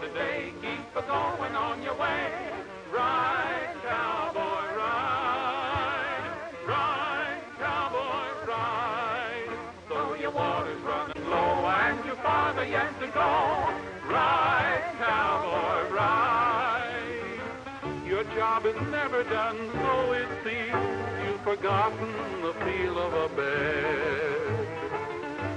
today. Keep a-going on your way. Ride, cowboy, ride. Ride, cowboy, ride. Though your water's running low and your farther yet to go. Ride, cowboy, ride. Your job is never done, so it seems. You've forgotten the feel of a bed.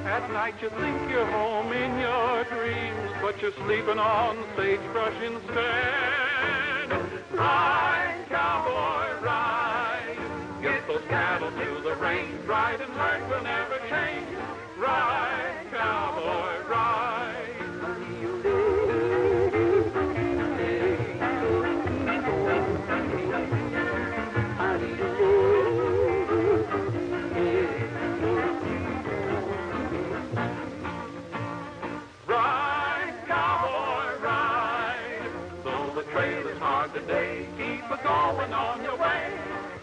At night you think you're home in your dreams, but you're sleeping on sagebrush instead. Ride, cowboy, ride. Get those cattle to the range. Ride and learn will never change. Ride, cowboy, ride. Today, keep a-going on your way.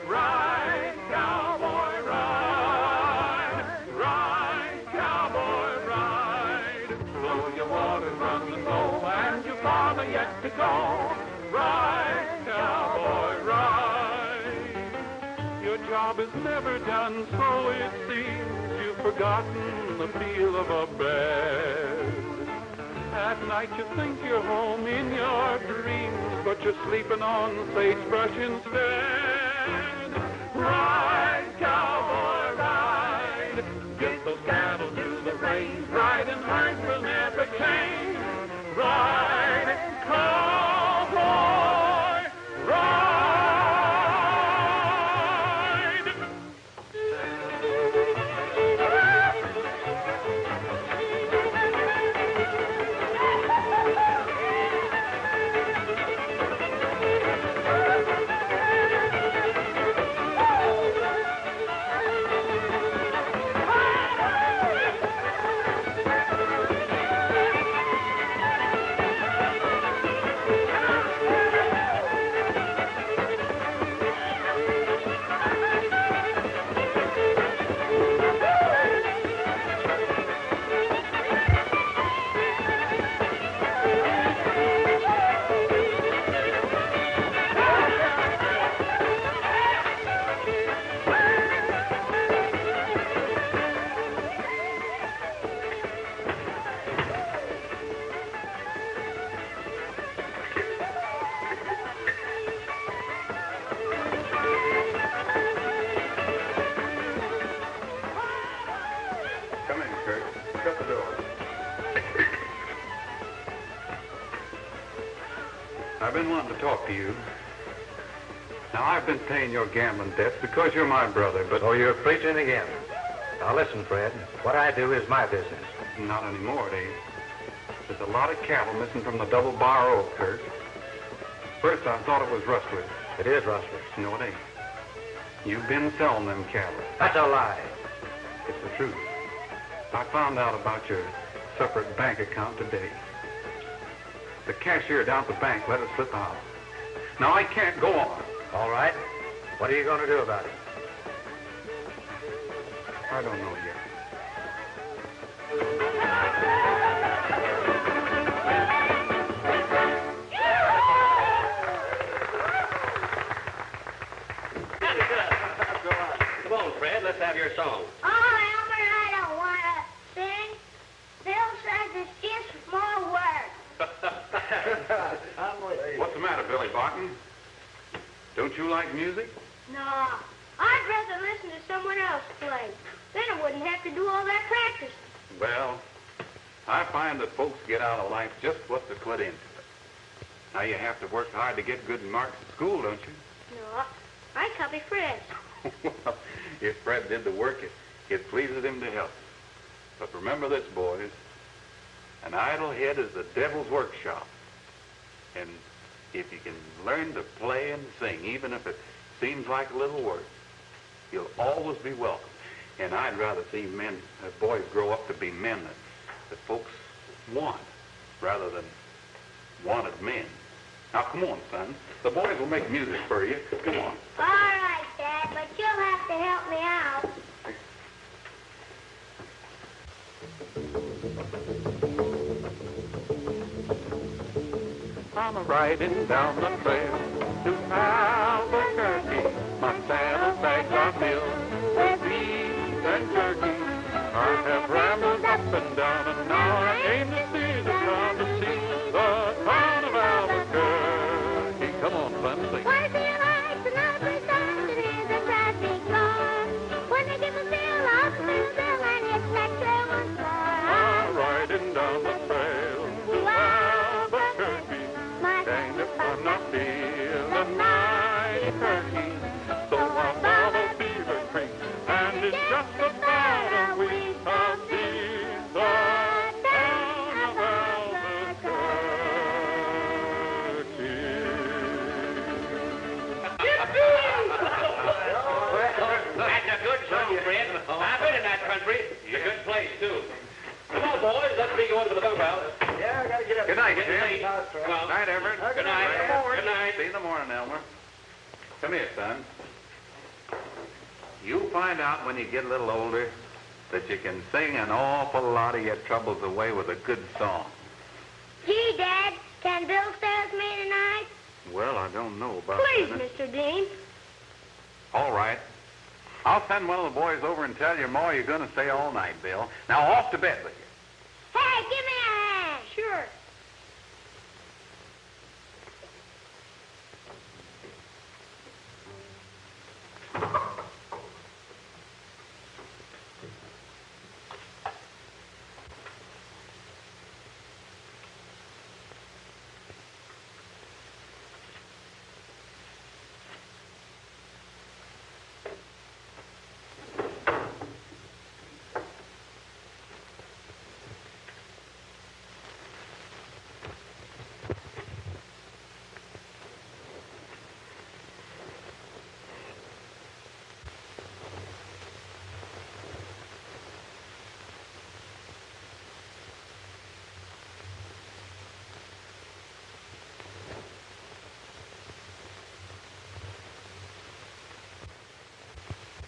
Ride, cowboy, ride. Ride, cowboy, ride. Though your water's running low and your farther yet to go. Ride, cowboy, ride. Your job is never done, so it seems. You've forgotten the feel of a bed. At night you think you're home in your dreams, but you're sleeping on sagebrush instead. Ride, cowboy, ride. Get those cattle to the range. Ride and learn will never change. Ride, cowboy, ride. I've been wanting to talk to you. Now, I've been paying your gambling debts because you're my brother, but... Oh, you're preaching again. Now, listen, Fred. What I do is my business. Not anymore, it ain't. There's a lot of cattle missing from the double bar oak, Kirk. First, I thought it was rustlers. It is rustlers. No, it ain't. You've been selling them cattle. That's a lie. It's the truth. I found out about your separate bank account today. The cashier down at the bank let it slip out. Now, I can't go on. All right. What are you going to do about it? I don't know yet. Come on, Fred. Let's have your song. Oh, Elmer, I don't want to sing. Bill says it's just more work. What's the matter, Billy Barton? Don't you like music? No, I'd rather listen to someone else play. Then I wouldn't have to do all that practice. Well, I find that folks get out of life just what they put into it. Now you have to work hard to get good marks at school, don't you? No, I copy Fred. Well, if Fred did the work, it pleases him to help. But remember this, boys. An idle head is the devil's workshop. And if you can learn to play and sing, even if it seems like a little work, you'll always be welcome. And I'd rather see boys grow up to be men that folks want, rather than wanted men. Now, come on, son. The boys will make music for you. Come on. All right, Dad, but you'll have to help me out. I'm a-riding down the trail to Albuquerque. My saddlebags are filled with beef and turkey. I have rambled up and down, and now I aim to see the town, to see the town of Albuquerque. Come on, son, sing. Why do you like the number signs and hear the traffic roar? When they give a bill, I'll spin a bill and hit that trail once more. I'm riding down the trail to Albuquerque. Dang if I'm not feeling mighty perky. So I follow Beaver Creek, and it's just about a week I'll see the town of Albuquerque. That's a good song, Fred. I've been in that country. It's a good place, too. Come on, boys. Let's be going to the bunkhouse. Yeah, I gotta get up. Good night, Good Jim. night. Good night, Everett. Good night. Good night. See you in the morning, Elmer. Come here, son. You'll find out when you get a little older that you can sing an awful lot of your troubles away with a good song. Gee, Dad, can Bill stay with me tonight? Well, I don't know about Please, that. Mr. Dean. All right. I'll send one of the boys over and tell your ma you're going to stay all night, Bill. Now, off to bed with you. Hey, give me a hand. Sure.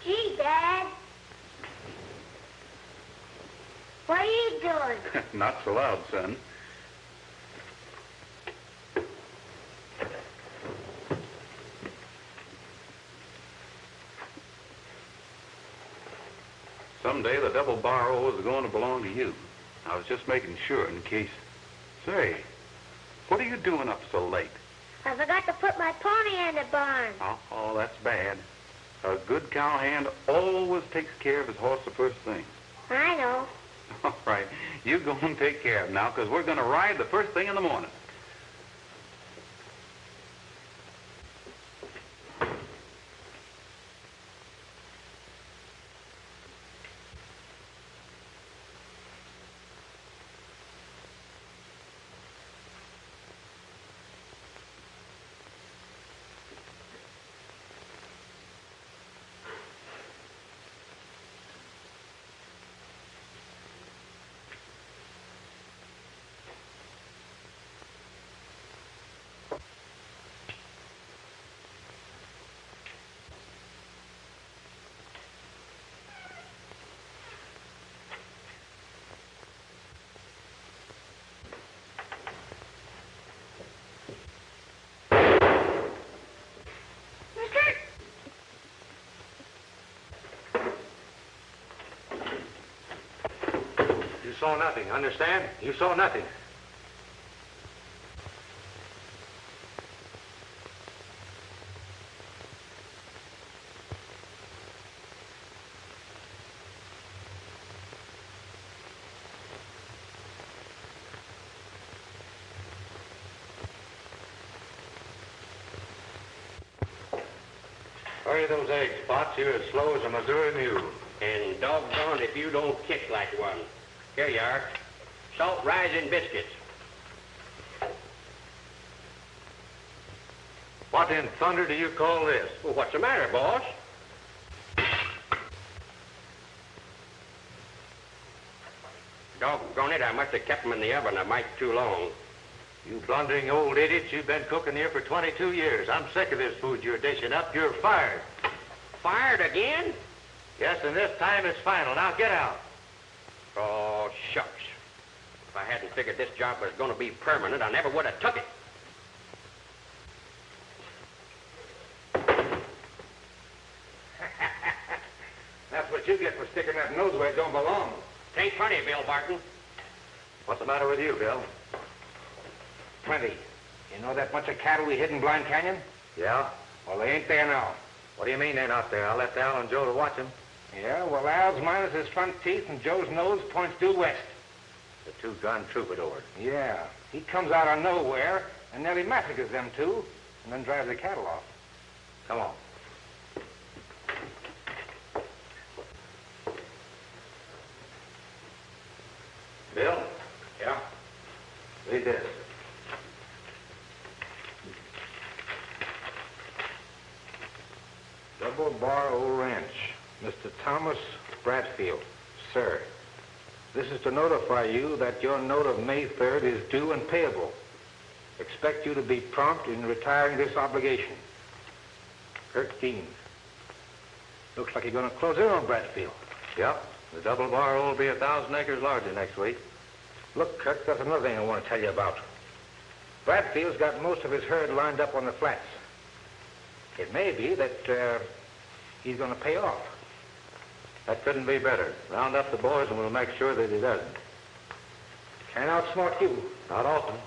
Gee, Dad. What are you doing? Not so loud, son. Someday the double barrel is going to belong to you. I was just making sure in case. Say, what are you doing up so late? I forgot to put my pony in the barn. Oh, that's bad. A good cowhand always takes care of his horse the first thing. I know. All right, you go and take care of him now, because we're going to ride the first thing in the morning. You saw nothing, understand? You saw nothing. Hurry those eggs, Spots. You're as slow as a Missouri mule. And doggone if you don't kick like one. Here you are. Salt rising biscuits. What in thunder do you call this? Well, what's the matter, boss? Doggone it, I must have kept them in the oven a mite too long. You blundering old idiots, you've been cooking here for 22 years. I'm sick of this food you're dishing up. You're fired. Fired again? Yes, and this time it's final. Now get out. Oh, shucks. If I hadn't figured this job was going to be permanent, I never would have took it. God knows where it don't belong. Ain't plenty, Bill Barton. What's the matter with you, Bill? Plenty. You know that bunch of cattle we hid in Blind Canyon? Yeah? Well, they ain't there now. What do you mean they're not there? I left Al and Joe to watch them. Yeah, well, Al's minus his front teeth and Joe's nose points due west. The two-gun Troubador. Yeah. He comes out of nowhere and nearly massacres them two and then drives the cattle off. Come on. Bill? Yeah? Read this. Double Bar Old Ranch. Mr. Thomas Bradfield. Sir, this is to notify you that your note of May 3rd is due and payable. Expect you to be prompt in retiring this obligation. Kirk Dean. Looks like you're going to close in on Bradfield. Yep. The double bar will be 1,000 acres larger next week. Look, Kirk, that's another thing I want to tell you about. Bradfield's got most of his herd lined up on the flats. It may be that he's going to pay off. That couldn't be better. Round up the boys and we'll make sure that he doesn't. Can't outsmart you. Not often.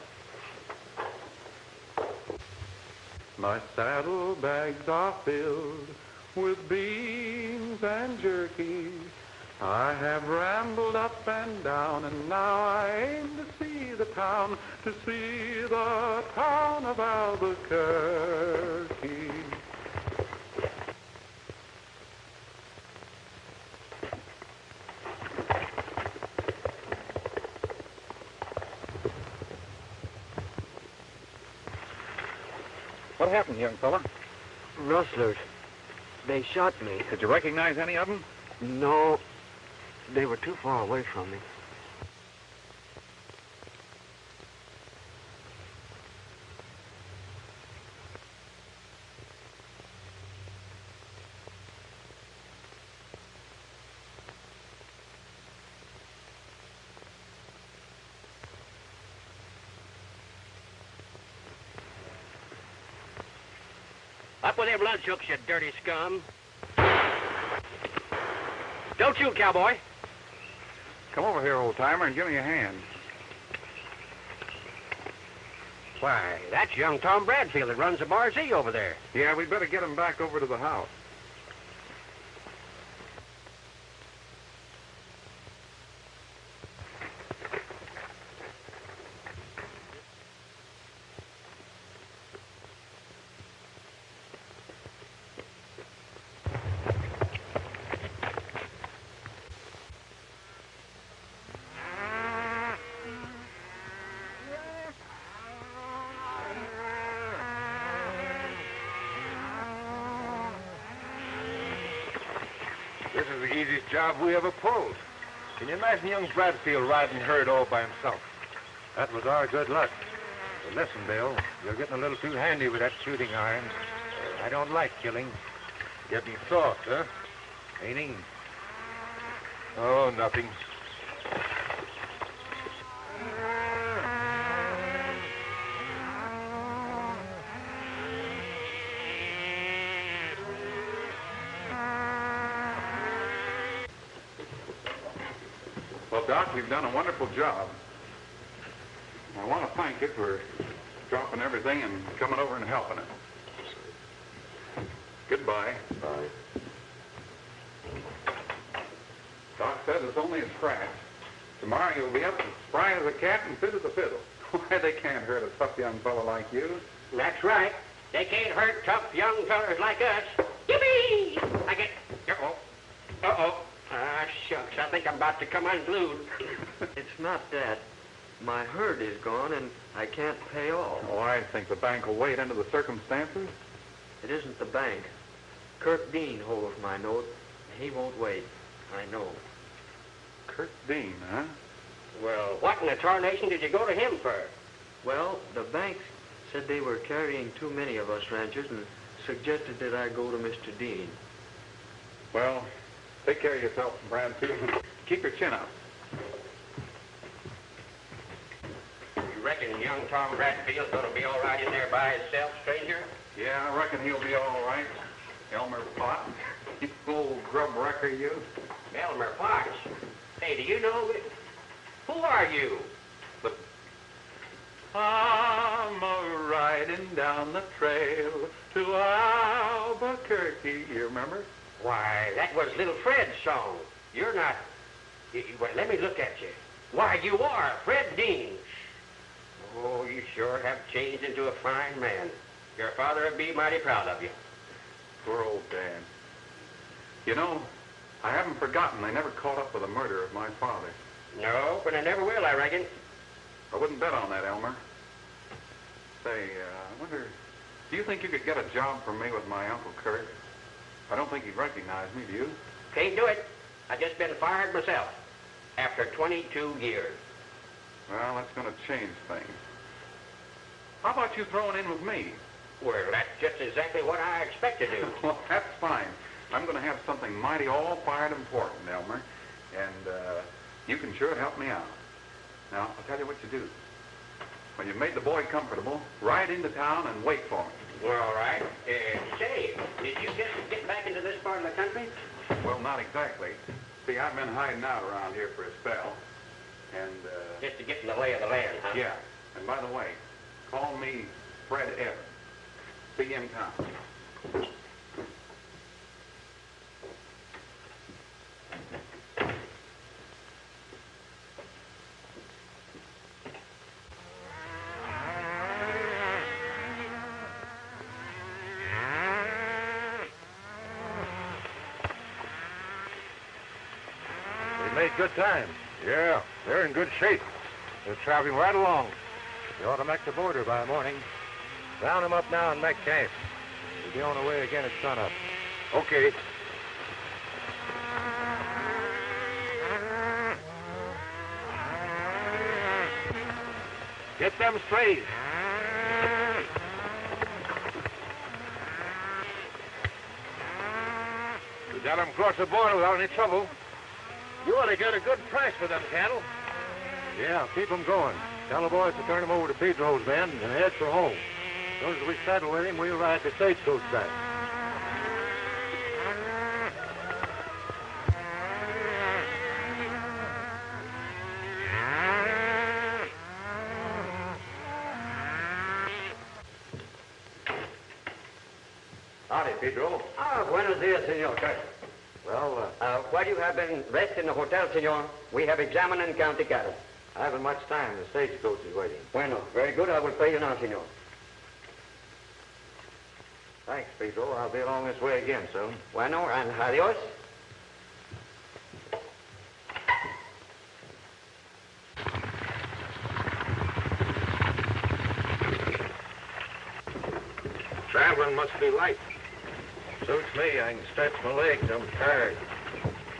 My saddlebags are filled with beans and jerky. I have rambled up and down, and now I aim to see the town of Albuquerque. What happened, young fella? Rustlers. They shot me. Did you recognize any of them? No, they were too far away from me. Up with them lunch hooks, you dirty scum. Don't shoot, cowboy. Come over here, old-timer, and give me a hand. Why, that's young Tom Bradfield that runs the Bar Z over there. Yeah, we'd better get him back over to the house. This is the easiest job we ever pulled. Can you imagine young Bradfield riding herd all by himself? That was our good luck. But listen, Bill, you're getting a little too handy with that shooting iron. I don't like killing. Getting soft, huh? Ain't he? Oh, nothing. Well, Doc, you've done a wonderful job. I want to thank you for dropping everything and coming over and helping us. Goodbye. Bye. Doc says it's only a scratch. Tomorrow you'll be up as spry as a cat and fit as a fiddle. Why, they can't hurt a tough young fellow like you. That's right. They can't hurt tough young fellers like us. Yippee! I get... Uh-oh. Uh-oh. Ah, shucks. I think I'm about to come unglued. It's not that. My herd is gone, and I can't pay off. Oh, I think the bank will wait under the circumstances. It isn't the bank. Kirk Dean holds my note, and he won't wait. I know. Kirk Dean, huh? Well, what in the tarnation did you go to him for? Well, the bank said they were carrying too many of us ranchers and suggested that I go to Mr. Dean. Well, take care of yourself, Bradfield. Keep your chin up. You reckon young Tom Bradfield's gonna be all right in there by himself, stranger? Yeah, I reckon he'll be all right. Elmer Pot. You old grub wrecker, you. Elmer Potts. Hey, do you know... Who are you? I'm a-riding down the trail to Albuquerque. You remember? Why, that was Little Fred's song. You're not... Well, let me look at you. Why, you are Fred Dean. Oh, you sure have changed into a fine man. Your father would be mighty proud of you. Poor old Dad. You know, I haven't forgotten they never caught up with the murder of my father. No, but I never will, I reckon. I wouldn't bet on that, Elmer. Say, I wonder, do you think you could get a job for me with my Uncle Kirk? I don't think he'd recognize me, do you? Can't do it. I just been fired myself after 22 years. Well, that's going to change things. How about you throwing in with me? Well, that's just exactly what I expect to do. Well, that's fine. I'm going to have something mighty all-fired important, Elmer, and you can sure help me out. Now, I'll tell you what you do. When you've made the boy comfortable, ride into town and wait for me. Well, all right. Say, did you get back into this part of the country? Well, not exactly. See, I've been hiding out around here for a spell, and, Just to get in the lay of the land, huh? Yeah. And by the way, call me Fred Evans. See you in town. Made good time. Yeah, they're in good shape. They're traveling right along. They ought to make the border by morning. Round them up now and make camp. We'll be on the way again at sunup. Okay. Get them straight. We got them across the border without any trouble. You ought to get a good price for them cattle. Yeah, keep them going. Tell the boys to turn them over to Pedro's men and head for home. As soon as we settle with him, we'll ride the stagecoach back. Howdy, Pedro. Buenos dias, Senor Kirk. Well, While you have been rest in the hotel, Senor, we have examined and counted cattle. I haven't much time. The stagecoach is waiting. Bueno, very good. I will pay you now, Senor. Thanks, Pedro. I'll be along this way again soon. Bueno, and adios. Traveling must be light. Suits me. I can stretch my legs. I'm tired.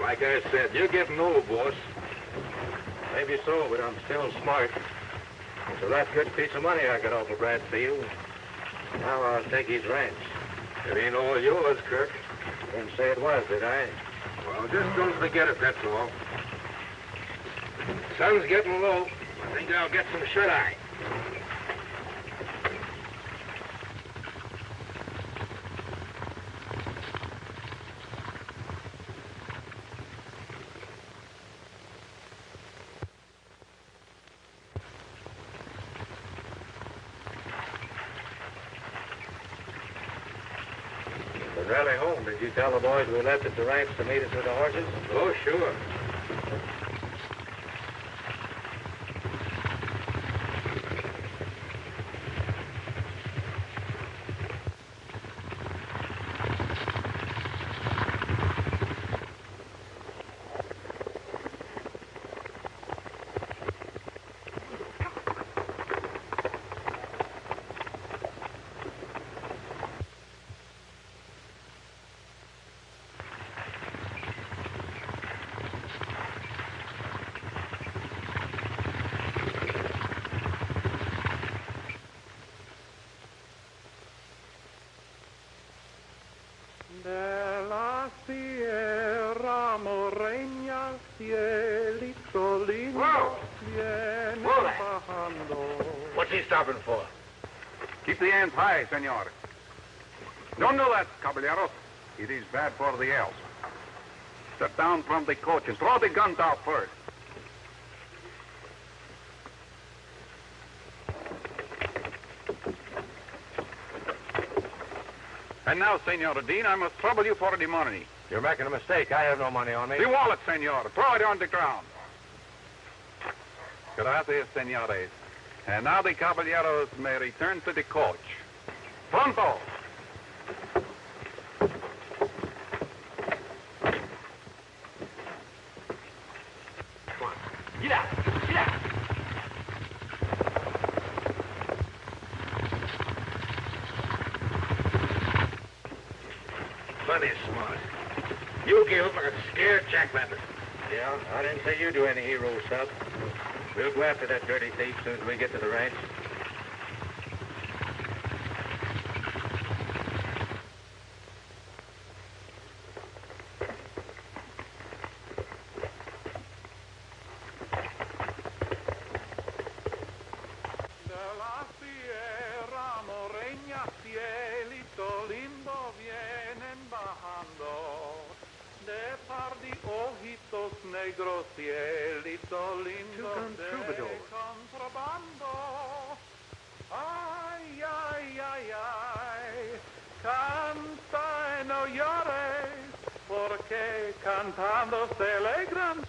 Like I said, you're getting old, boss. Maybe so, but I'm still smart. So that good piece of money I got off of Bradfield. Now I'll take his ranch. It ain't all yours, Kirk. Didn't say it was, did I? Well, just don't forget it, that's all. Sun's getting low. I think I'll get some shut-eye. Rally home. Did you tell the boys we left at the ranch to meet us with the horses? Oh, sure. De la sierra moreña, cielito lindo, Whoa! viene Whoa there. bajando. What's he stopping for? Keep the hands high, senor. Don't do that, caballeros. It is bad for the health. Step down from the coach and throw the guns out first. And now, Senor Dean, I must trouble you for the money. You're making a mistake. I have no money on me. The wallet, senor. Throw it on the ground. Gracias, senores. And now the caballeros may return to the coach. Pronto! Come on. Get out. Get out. Plenty smart. You give up a scared jackrabbit. Yeah, I didn't say you do any hero stuff. We'll go after that dirty thief as soon as we get to the ranch. De la sierra moreña, cielito lindo, vienen bajando. De par de ojitos negros, cielito lindo, Two-gun de Troubador. contrabando. Ay, ay, ay, ay, canta y no llores, porque cantando se alegran.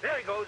There he goes.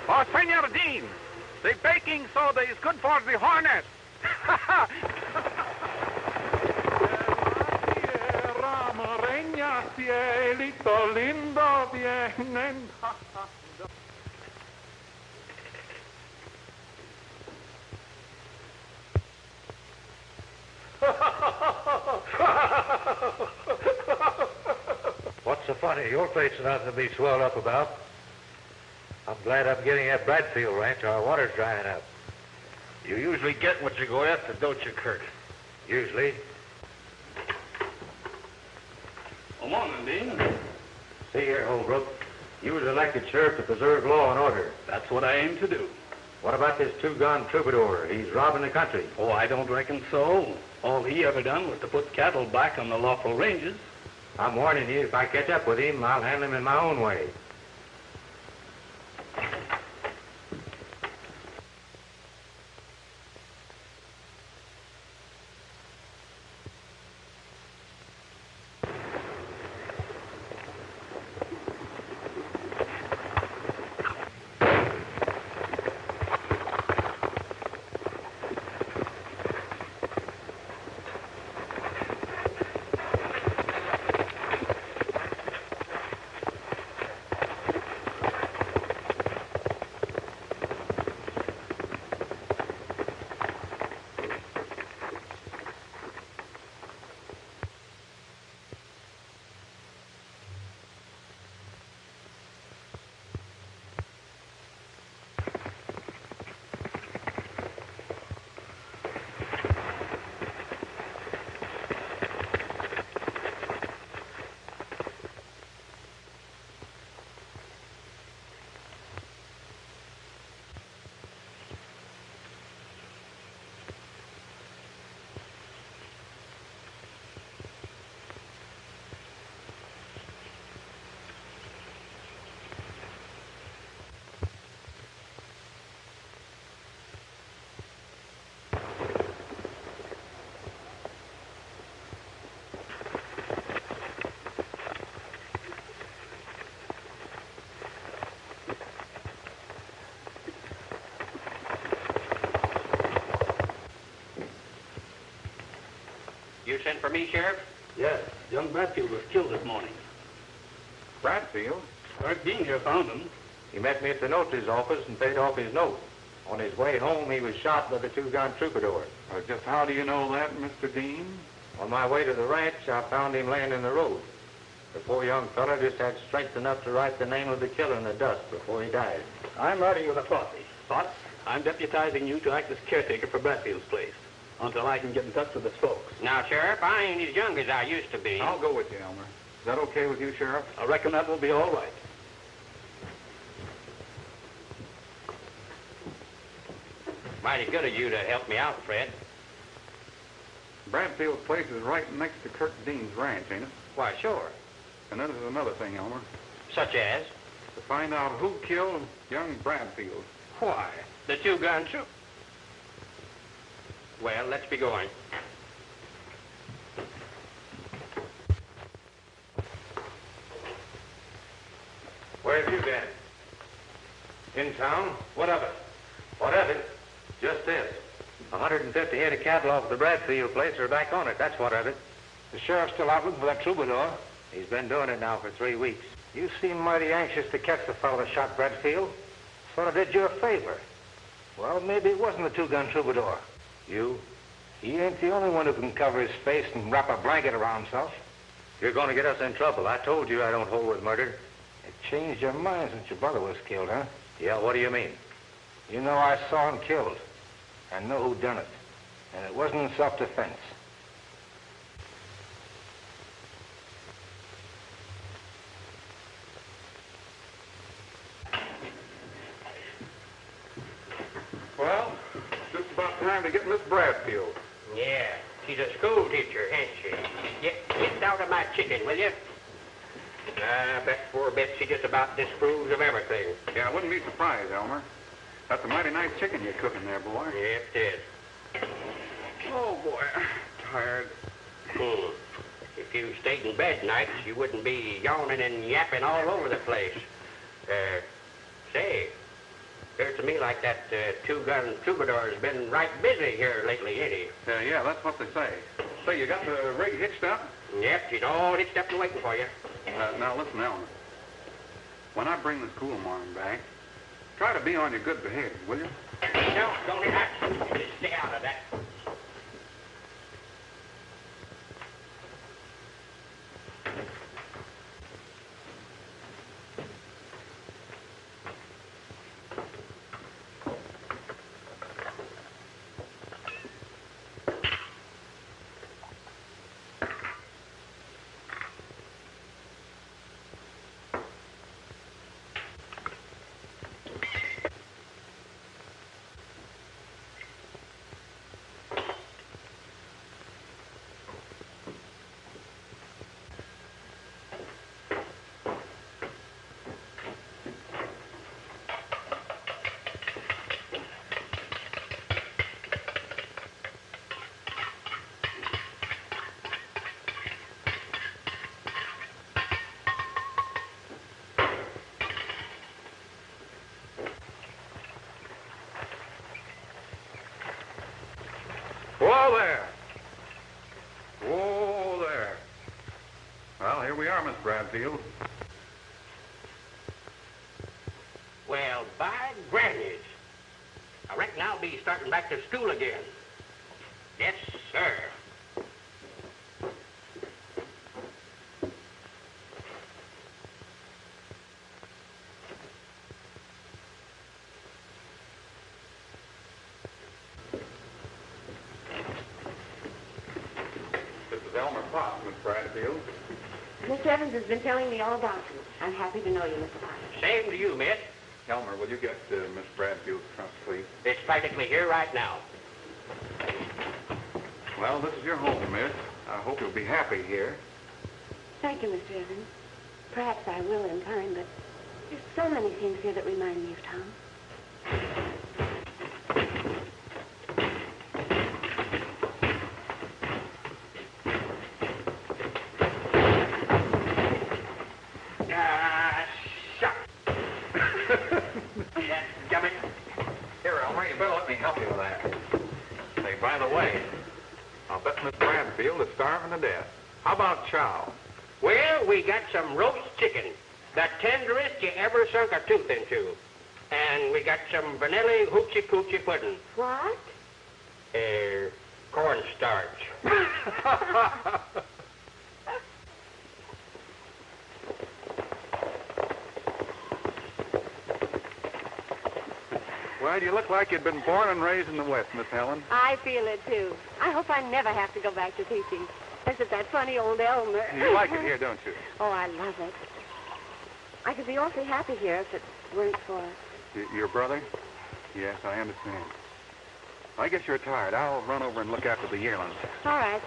Oh, Senor Dean, the baking soda is good for the hornet. niña, cielito lindo, vienen. What's so funny? Your face is nothing to be swelled up about. I'm glad I'm getting that Bradfield ranch. Our water's drying up. You usually get what you go after, don't you, Kirk? Usually. Good morning, Dean. See here, Holbrook. You was elected sheriff to preserve law and order. That's what I aim to do. What about this two-gun troubadour? He's robbing the country. Oh, I don't reckon so. All he ever done was to put cattle back on the lawful ranges. I'm warning you, if I catch up with him, I'll handle him in my own way. You sent for me, Sheriff? Yes, young Bradfield was killed this morning. Bradfield? Kirk Dean here found him. He met me at the notary's office and paid off his note. On his way home, he was shot by the two-gun troubadour. Just how do you know that, Mr. Dean? On my way to the ranch, I found him laying in the road. The poor young fellow just had strength enough to write the name of the killer in the dust before he died. I'm riding with authority. But I'm deputizing you to act as caretaker for Bradfield's place until I can get in touch with his folks. Now, Sheriff, I ain't as young as I used to be. I'll go with you, Elmer. Is that okay with you, Sheriff? I reckon that will be all right. Mighty good of you to help me out, Fred. Bradfield's place is right next to Kirk Dean's ranch, ain't it? Why, sure. And then there's another thing, Elmer. Such as? To find out who killed young Bradfield. Why, the two-gun troop. Well, let's be going. Where have you been? In town? What of it? What of it? Just this. 150 head of cattle off the Bradfield place are back on it. That's what of it. The sheriff's still out looking for that troubadour. He's been doing it now for 3 weeks. You seem mighty anxious to catch the fellow that shot Bradfield. Sort of did you a favor. Well, maybe it wasn't the two-gun troubadour. You? He ain't the only one who can cover his face and wrap a blanket around himself. You're going to get us in trouble. I told you I don't hold with murder. It changed your mind since your brother was killed, huh? Yeah, what do you mean? You know I saw him killed. And know who done it. And it wasn't in self-defense. Well, just about time to get Miss Bradfield. Yeah, she's a school teacher, ain't she? Get out of my chicken, will you? I bet poor Betsy just about disapproves of everything. Yeah, I wouldn't be surprised, Elmer. That's a mighty nice chicken you're cooking there, boy. Yes, it is. Oh, boy. Tired. If you stayed in bed nights, you wouldn't be yawning and yapping all over the place. Say, appears to me like that two-gun troubadour's been right busy here lately, ain't he? Yeah, that's what they say. Say, you got the rig hitched up? Yep, she's all hitched up and waiting for you. Now listen, Elmer. When I bring this cool morning back, try to be on your good behavior, will you? No, don't have to. Just stay out of that. Whoa there! Whoa there! Well, here we are, Miss Bradfield. Well, by grannies. I reckon I'll be starting back to school again. Yes, sir. This is Elmer Potts, Miss Bradfield. Mr. Evans has been telling me all about you. I'm happy to know you, Mr. Potts. Same to you, miss. Elmer, will you get Miss Bradfield's trunk, please? It's practically here right now. Well, this is your home, miss. I hope you'll be happy here. Thank you, Mr. Evans. Perhaps I will in time, but there's so many things here that remind me of Tom. Here, Elmer, you better let me help you with that. Say, by the way, I'll bet Miss Bradfield is starving to death. How about chow? Well, we got some roast chicken, the tenderest you ever sunk a tooth into. And we got some vanilla hoochie coochie pudding. What? Cornstarch. Well, you look like you'd been born and raised in the West, Miss Helen. I feel it, too. I hope I never have to go back to teaching. Isn't that funny old Elmer? You like it here, don't you? Oh, I love it. I could be awfully happy here if it weren't for... Your brother? Yes, I understand. I guess you're tired. I'll run over and look after the yearlings. All right.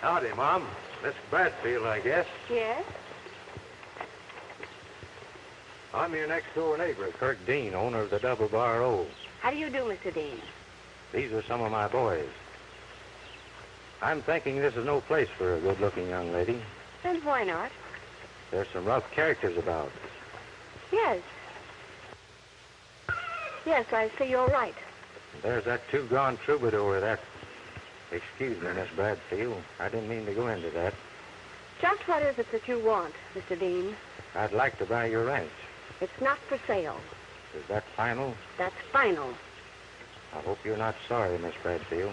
Howdy, Mom. Miss Bradfield, I guess. Yes? I'm your next-door neighbor, Kirk Dean, owner of the Double Bar O. How do you do, Mr. Dean? These are some of my boys. I'm thinking this is no place for a good-looking young lady. Then why not? There's some rough characters about. Yes. Yes, I see you're right. There's that two-gone troubadour, that... Excuse me, Miss Bradfield. I didn't mean to go into that. Just what is it that you want, Mr. Dean? I'd like to buy your ranch. It's not for sale. Is that final? That's final. I hope you're not sorry, Miss Bradfield.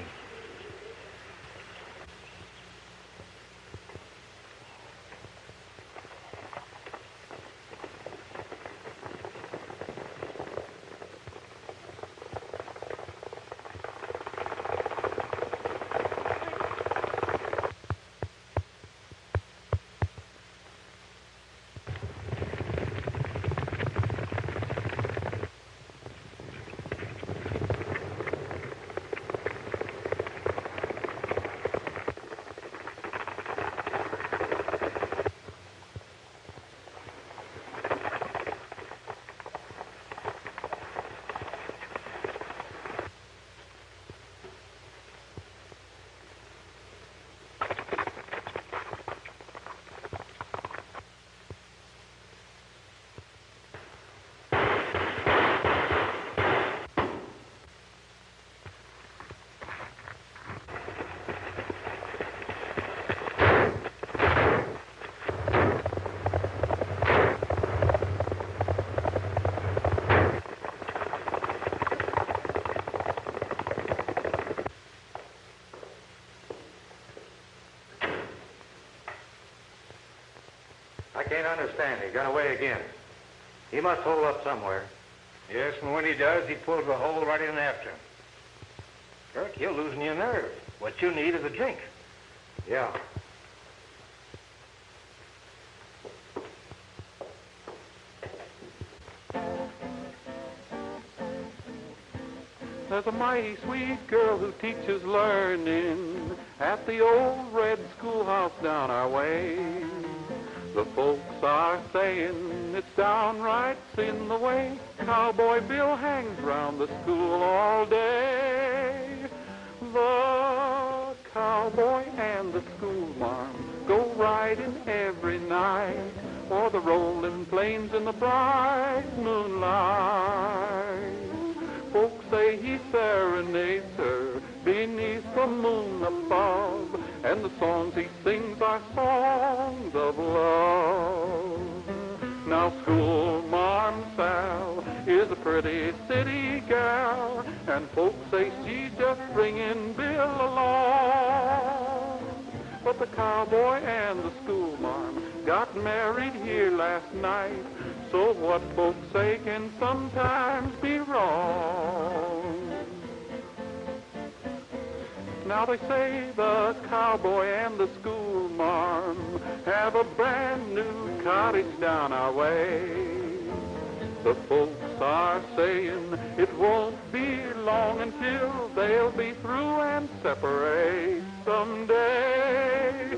I can't understand. He got away again. He must hold up somewhere. Yes, and when he does, he pulls a hole right in after him. Kirk, you're losing your nerve. What you need is a drink. Yeah. There's a mighty sweet girl who teaches learning at the old red schoolhouse down our way. The folks are saying it's downright in the way. Cowboy Bill hangs round the school all day. The cowboy and the schoolmarm go riding every night o'er the rolling plains in the bright moonlight. Folks say he serenades her beneath the moon above, and the songs he sings are songs of love. Now schoolmarm Sal is a pretty city gal, and folks say she's just bringing Bill along. But the cowboy and the schoolmarm got married here last night, so what folks say can sometimes be wrong. Now they say the cowboy and the schoolmarm have a brand new cottage down our way. The folks are saying it won't be long until they'll be through and separate someday.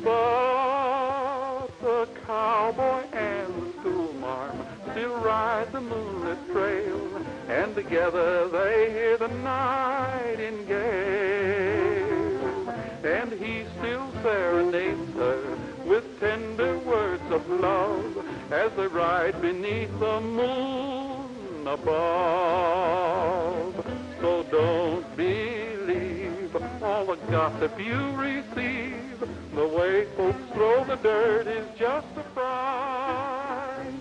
But the cowboy and the schoolmarm still ride the moonlit trail, and together they hear the nightingale. And he still serenades her with tender words of love as they ride beneath the moon above. So don't believe all the gossip you receive. The way folks throw the dirt is just a fright.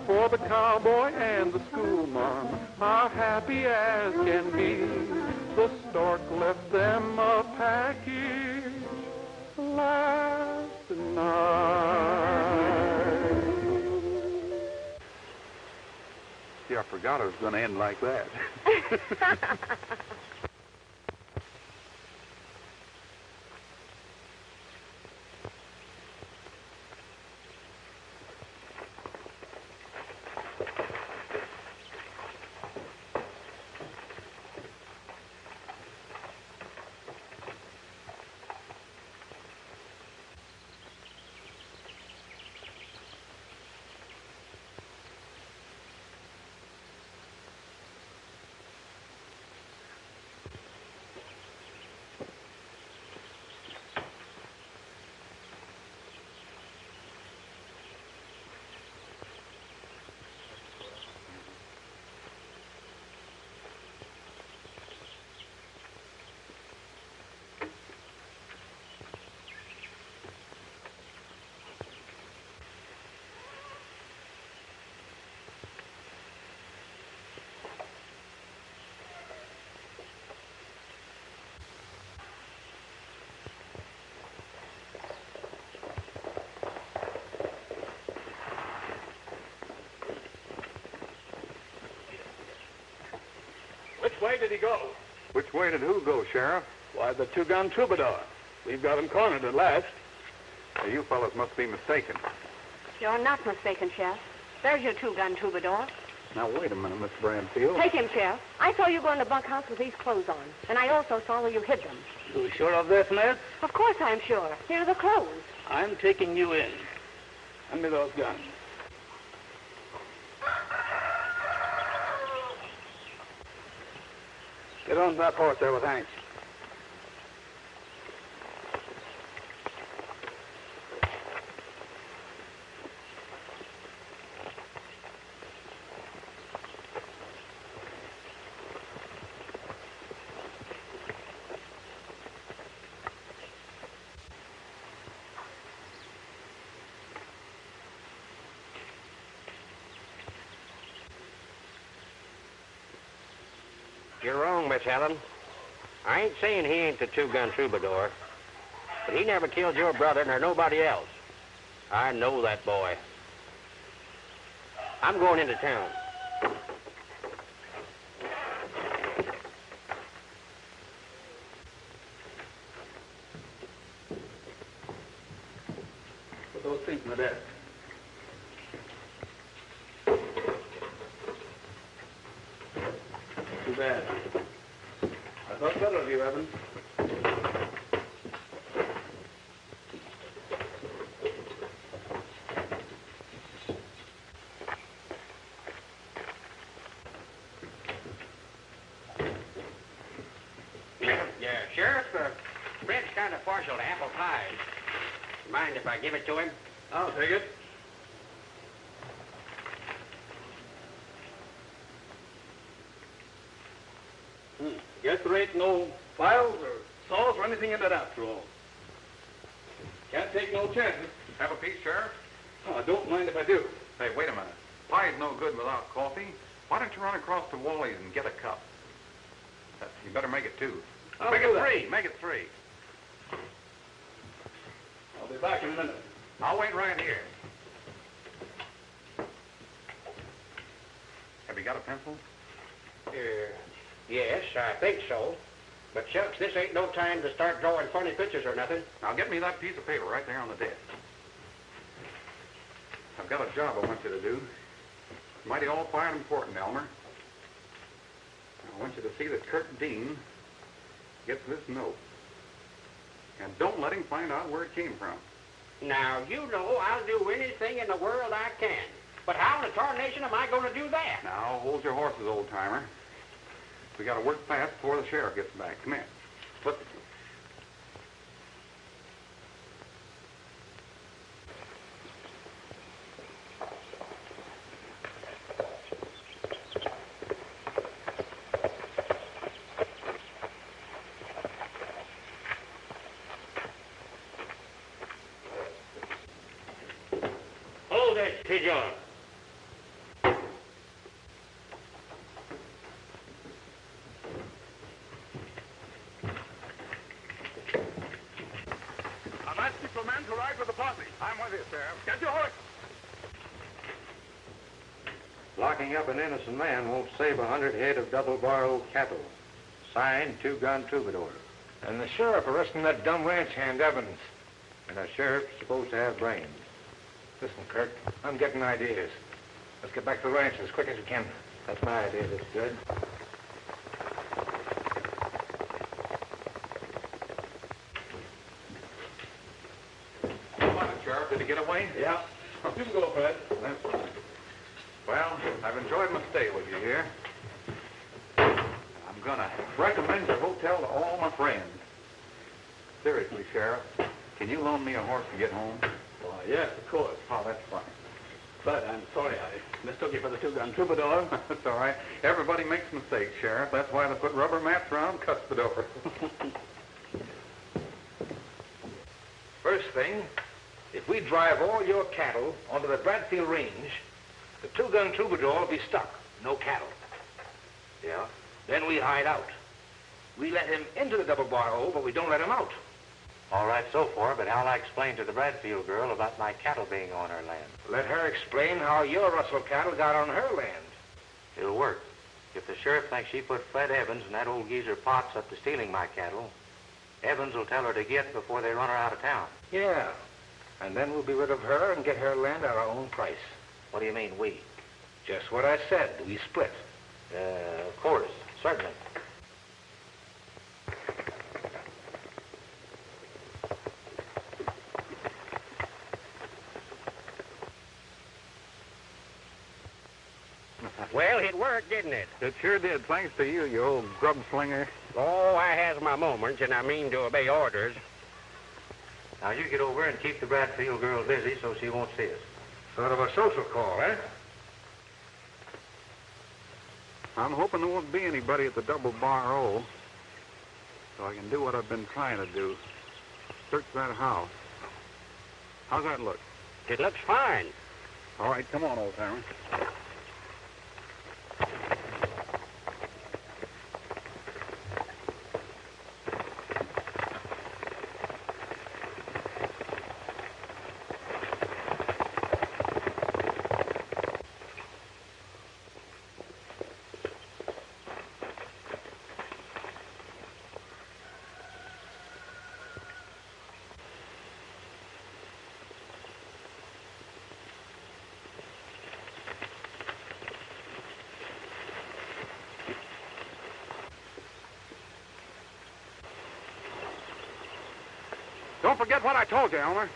For the cowboy and the schoolmarm are happy as can be. The stork left them a package last night. See, I forgot it was going to end like that. Which way did he go? Which way did who go, Sheriff? Why, the two-gun Troubador. We've got him cornered at last. Now, you fellas must be mistaken. You're not mistaken, Sheriff. There's your two-gun Troubadour. Now, wait a minute, Miss Bradfield. Take him, Sheriff. I saw you go in the bunkhouse with these clothes on, and I also saw where you hid them. You sure of this, Miss? Of course I'm sure. Here are the clothes. I'm taking you in. Hand me those guns. Get on that horse there with Hank. You're wrong, Miss Helen. I ain't saying he ain't the two-gun Troubadour, but he never killed your brother nor nobody else. I know that boy. I'm going into town. Put those things in the desk. Too bad. I thought better of you, Evans. Yeah, Sheriff, Fred's kind of partial to apple pies. Mind if I give it to him? I'll take it. Guess there ain't no files or saws or anything in that after all. Can't take no chances. Have a piece, Sheriff? Oh, I don't mind if I do. Hey, wait a minute. Pie's no good without coffee. Why don't you run across to Wally's and get a cup? You better make it 2. I'll Make do it that. 3. Make it 3. I'll be back in a minute. I'll wait right here. Have you got a pencil? Yes, I think so. But shucks, this ain't no time to start drawing funny pictures or nothing. Now get me that piece of paper right there on the desk. I've got a job I want you to do. Mighty all-fired important, Elmer. I want you to see that Kirk Dean gets this note. And don't let him find out where it came from. Now, you know I'll do anything in the world I can. But how in the tarnation am I going to do that? Now, hold your horses, old-timer. We got to work fast before the sheriff gets back. Come here. Put the... Hold that pigeon. I'm asking for men to ride with the posse. I'm with you, Sheriff. Get your horse. Locking up an innocent man won't save 100 head of double-barreled cattle. Signed, two-gun Troubador. And the sheriff arresting that dumb ranch hand, Evans. And a sheriff's supposed to have brains. Listen, Kirk, I'm getting ideas. Let's get back to the ranch as quick as we can. That's my idea, that's good. Come on, Sheriff. Did he get away? Yeah. You can go, Fred. That's fine. Well, I've enjoyed my stay with you here. I'm going to recommend your hotel to all my friends. Seriously, Sheriff, can you loan me a horse to get home? Why, yes, of course. Oh, that's fine. But I'm sorry I mistook you for the two-gun Troubadour. That's all right. Everybody makes mistakes, Sheriff. That's why they put rubber mats around Cuspidor. First thing, if we drive all your cattle onto the Bradfield range, the two-gun Troubadour will be stuck. No cattle. Yeah? Then we hide out. We let him into the double bar hole, but we don't let him out. All right so far, but how'll I explain to the Bradfield girl about my cattle being on her land? Let her explain how your rustle cattle got on her land. It'll work. If the sheriff thinks she put Fred Evans and that old geezer Potts up to stealing my cattle, Evans will tell her to get before they run her out of town. Yeah. And then we'll be rid of her and get her land at our own price. What do you mean, we? Just what I said. We split. Of course, certainly. Well, it worked, didn't it? It sure did, thanks to you, you old grub slinger. Oh, I has my moments, and I mean to obey orders. Now, you get over and keep the Bradfield girl busy so she won't see us. Sort of a social call, eh? I'm hoping there won't be anybody at the double bar O, so I can do what I've been trying to do. Search that house. How's that look? It looks fine. All right, come on, old timer. Don't forget what I told you, Elmer.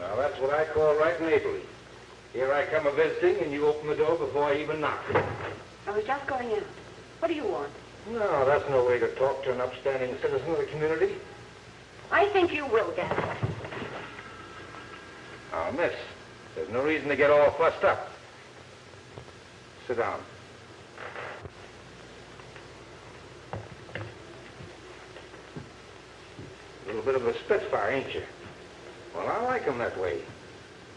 Now, that's what I call right neighborly. Here I come a-visiting, and you open the door before I even knock. I was just going out. What do you want? No, that's no way to talk to an upstanding citizen of the community. I think you will get it. Now, miss, there's no reason to get all fussed up. Sit down. A little bit of a spitfire, ain't you? Well, I like 'em that way.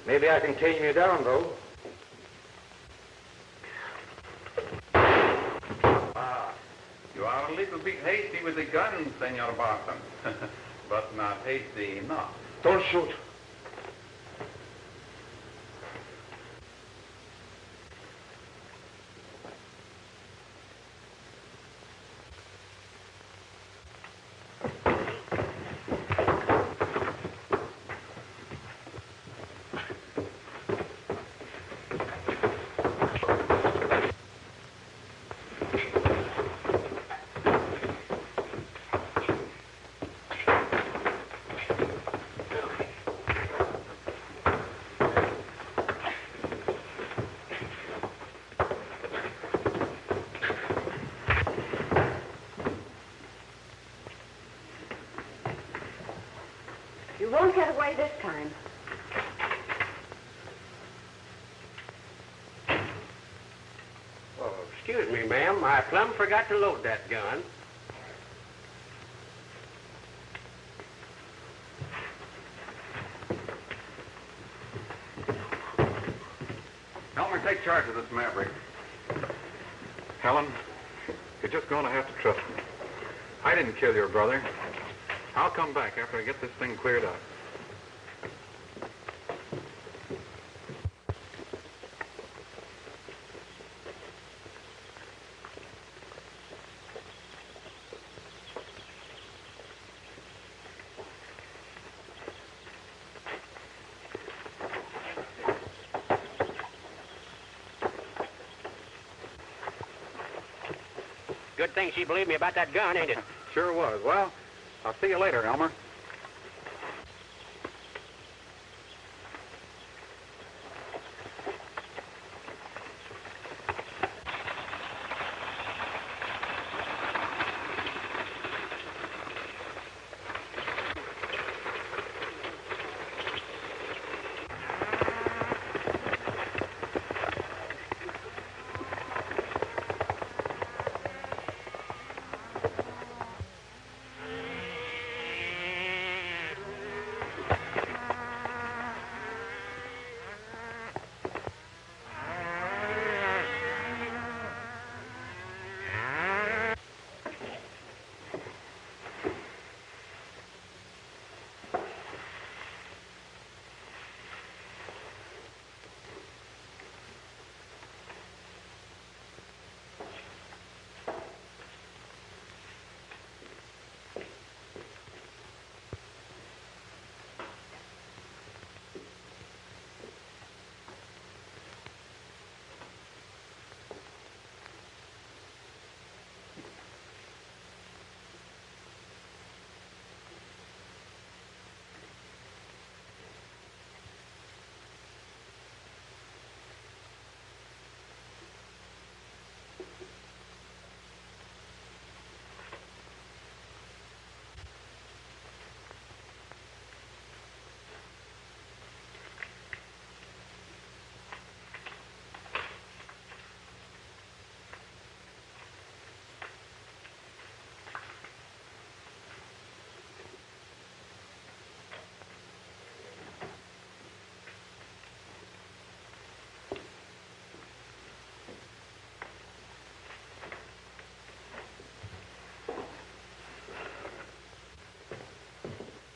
Maybe I can tame you down, though. You are a little bit hasty with the gun, Senor Barton. But not hasty enough. Don't shoot. You won't get away this time. Oh, excuse me, ma'am. I plumb forgot to load that gun. Elmer, take charge of this maverick. Helen, you're just going to have to trust me. I didn't kill your brother. I'll come back after I get this thing cleared up. Good thing she believed me about that gun, ain't it? Sure was. Well, I'll see you later, Elmer.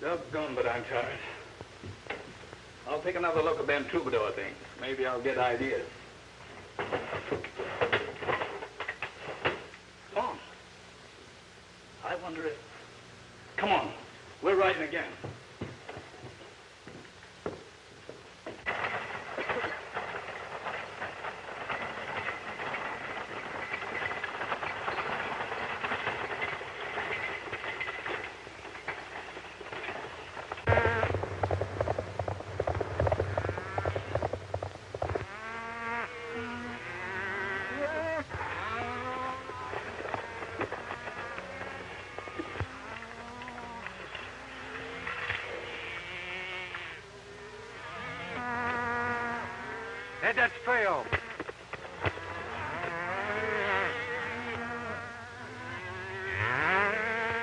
Doggone, but I'm tired. I'll take another look at them Troubador things. Maybe I'll get ideas. Tom, I wonder if... Come on, we're riding again. Head that trail.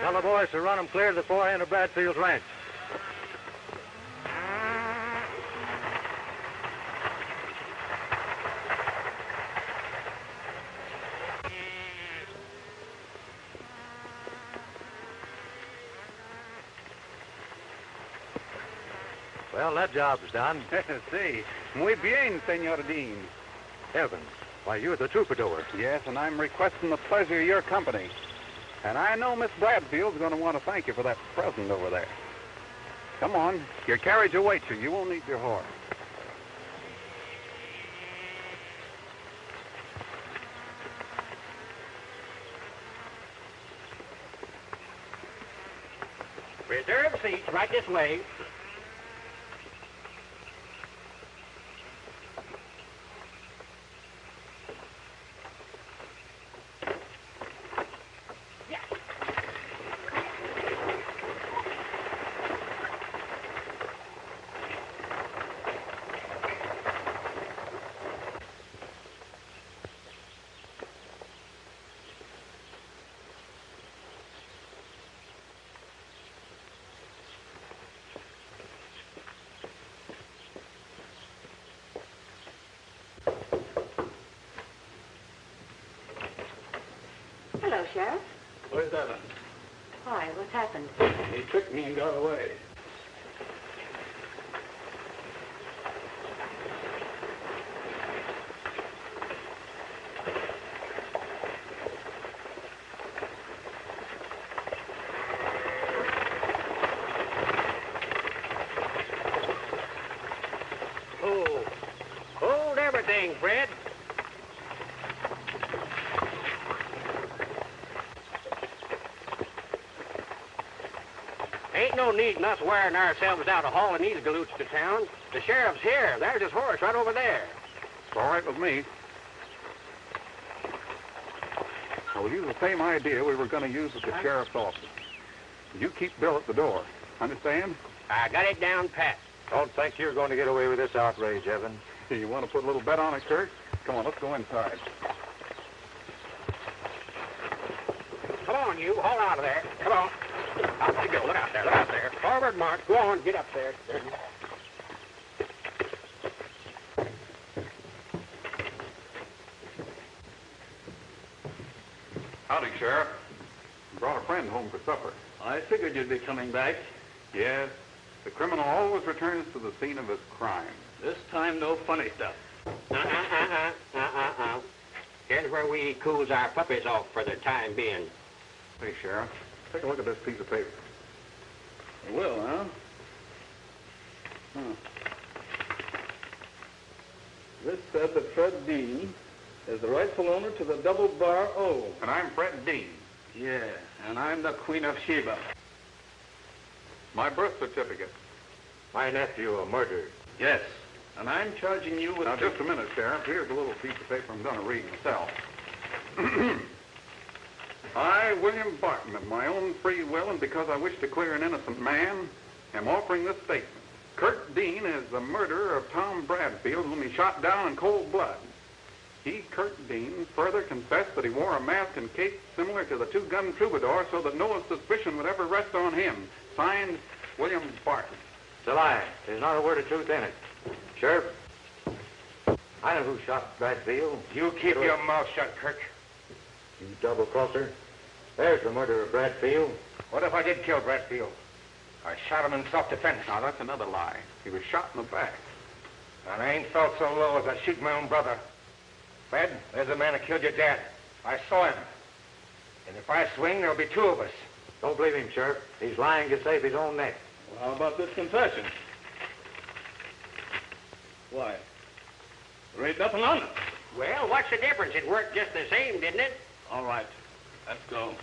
Tell the boys to run them clear to the far end of Bradfield's ranch. Well, that job's done. See, muy bien, Senor Dean. Heavens. Why, you're the Troubador. Yes, and I'm requesting the pleasure of your company. And I know Miss Bradfield's going to want to thank you for that present over there. Come on, your carriage awaits you. You won't need your horse. Reserve seats right this way. Hello, Sheriff. Where's Evan? Why, what's happened? He tricked me and got away. Oh, hold everything, Fred. Ain't no need in us wearing ourselves out of hauling these galoots to town. The sheriff's here. There's his horse right over there. It's all right with me. We'll use the same idea we were going to use at the sheriff's office. You keep Bill at the door. Understand? I got it down pat. Don't think you're going to get away with this outrage, Evan. You want to put a little bet on it, Kirk? Come on, let's go inside. Come on, you. Hold on to there. Come on. Out you go. Look out there. Look out there. Forward march. Go on. Get up there. Howdy, Sheriff. Brought a friend home for supper. I figured you'd be coming back. Yes, the criminal always returns to the scene of his crime. This time, no funny stuff. Here's where we cools our puppies off for the time being. Hey, Sheriff, take a look at this piece of paper. You will, huh? This said that Fred Dean is the rightful owner to the double bar O. And I'm Fred Dean. Yeah, and I'm the Queen of Sheba. My birth certificate. My nephew, a murderer. Yes, and I'm charging you with... Now, just a minute, Sheriff. Here's a little piece of paper I'm going to read myself. I, William Barton, of my own free will and because I wish to clear an innocent man, am offering this statement. Kirk Dean is the murderer of Tom Bradfield, whom he shot down in cold blood. He, Kirk Dean, further confessed that he wore a mask and cape similar to the two-gun Troubador so that no suspicion would ever rest on him. Signed, William Barton. It's a lie. There's not a word of truth in it. Sheriff, I know who shot Bradfield. You keep your mouth shut, Kirk. You double-crosser. There's the murderer of Bradfield. What if I did kill Bradfield? I shot him in self-defense. Now, that's another lie. He was shot in the back. And I ain't felt so low as I shoot my own brother. Fred, there's the man who killed your dad. I saw him. And if I swing, there'll be two of us. Don't believe him, Sheriff. He's lying to save his own neck. Well, how about this confession? Why? There ain't nothing on it. Well, what's the difference? It worked just the same, didn't it? All right, let's go.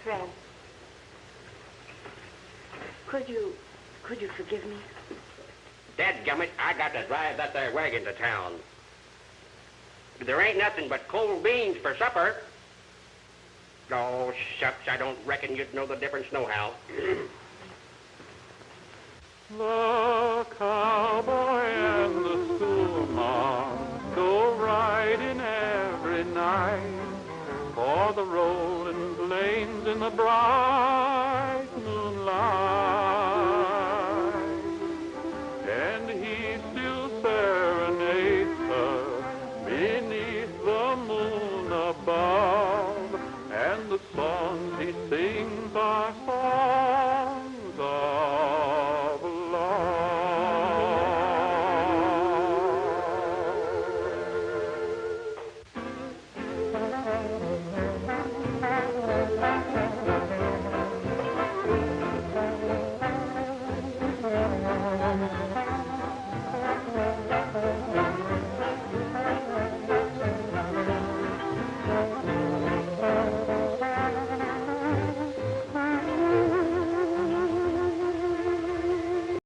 Fred, could you forgive me? Dadgummit, I got to drive that there wagon to town. There ain't nothing but cold beans for supper. Oh, shucks, I don't reckon you'd know the difference nohow. The cowboy and the schoolmarm go riding every night for the rolling plains in the bright moonlight. And he still serenades her beneath the moon above, and the songs he sings are so